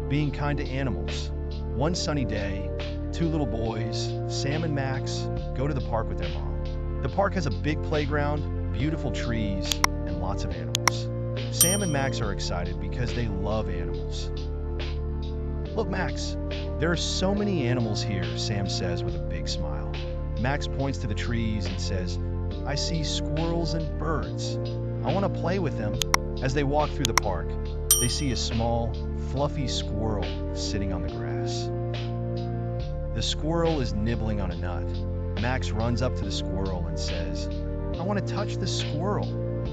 being kind to animals. One sunny day, two little boys, Sam and Max, go to the park with their mom. The park has a big playground, beautiful trees, and lots of animals. Sam and Max are excited because they love animals. Look, Max, there are so many animals here, Sam says with a big smile. Max points to the trees and says, I see squirrels and birds. I want to play with them. As they walk through the park, they see a small, fluffy squirrel sitting on the grass. The squirrel is nibbling on a nut. Max runs up to the squirrel and says, I want to touch the squirrel.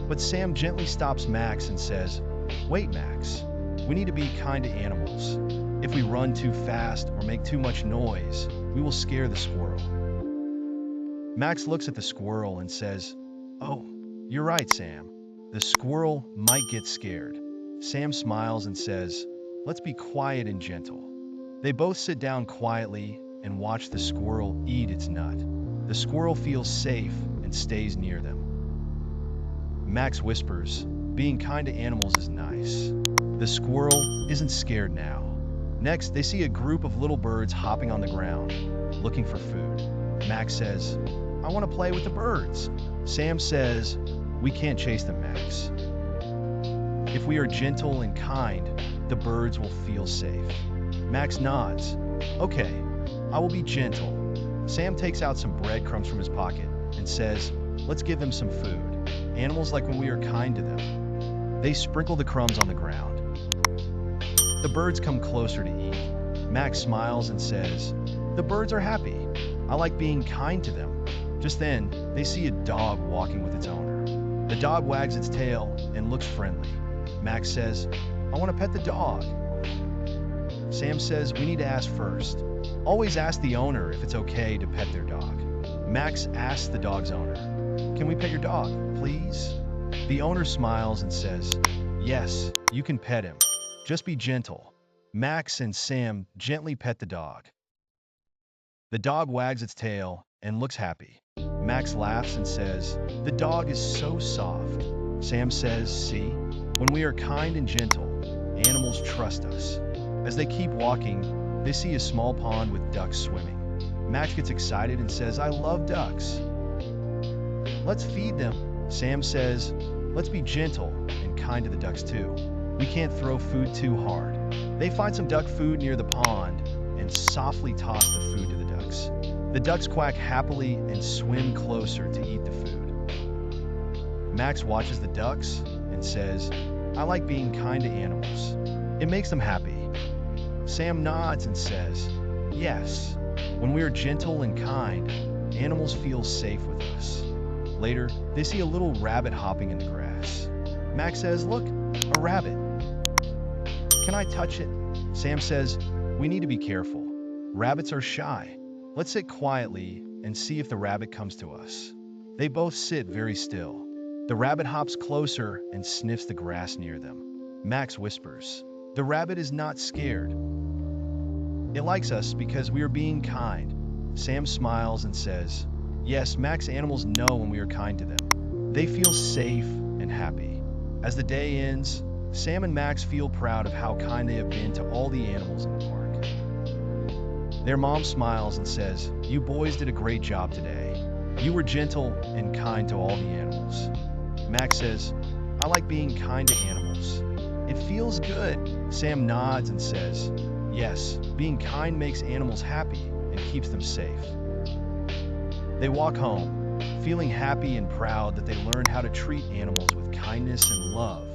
But Sam gently stops Max and says, Wait, Max, we need to be kind to animals. If we run too fast or make too much noise, we will scare the squirrel. Max looks at the squirrel and says, Oh, you're right, Sam. The squirrel might get scared. Sam smiles and says, Let's be quiet and gentle. They both sit down quietly and watch the squirrel eat its nut. The squirrel feels safe and stays near them. Max whispers, Being kind to animals is nice. The squirrel isn't scared now. Next, they see a group of little birds hopping on the ground, looking for food. Max says, I want to play with the birds. Sam says, We can't chase them, Max. If we are gentle and kind, the birds will feel safe. Max nods. Okay, I will be gentle. Sam takes out some breadcrumbs from his pocket and says, Let's give them some food. Animals like when we are kind to them. They sprinkle the crumbs on the ground. The birds come closer to eat. Max smiles and says, The birds are happy. I like being kind to them. Just then, they see a dog walking with its owner. The dog wags its tail and looks friendly. Max says, I want to pet the dog. Sam says, We need to ask first. Always ask the owner if it's okay to pet their dog. Max asks the dog's owner, Can we pet your dog, please? The owner smiles and says, Yes, you can pet him. Just be gentle. Max and Sam gently pet the dog. The dog wags its tail and looks happy. Max laughs and says, The dog is so soft. Sam says, See, when we are kind and gentle, animals trust us. As they keep walking, they see a small pond with ducks swimming. Max gets excited and says, I love ducks. Let's feed them. Sam says, Let's be gentle and kind to the ducks too. We can't throw food too hard. They find some duck food near the pond and softly toss the food to the ducks. The ducks quack happily and swim closer to eat the food. Max watches the ducks and says, I like being kind to animals. It makes them happy. Sam nods and says, Yes, when we are gentle and kind, animals feel safe with us. Later, they see a little rabbit hopping in the grass. Max says, Look, a rabbit. Can I touch it? Sam says, We need to be careful. Rabbits are shy. Let's sit quietly and see if the rabbit comes to us. They both sit very still. The rabbit hops closer and sniffs the grass near them. Max whispers, The rabbit is not scared. It likes us because we are being kind. Sam smiles and says, Yes, Max, animals know when we are kind to them. They feel safe and happy. As the day ends, Sam and Max feel proud of how kind they have been to all the animals in the park. Their mom smiles and says, You boys did a great job today. You were gentle and kind to all the animals. Max says, I like being kind to animals. It feels good. Sam nods and says, Yes, being kind makes animals happy and keeps them safe. They walk home, feeling happy and proud that they learned how to treat animals with kindness and love.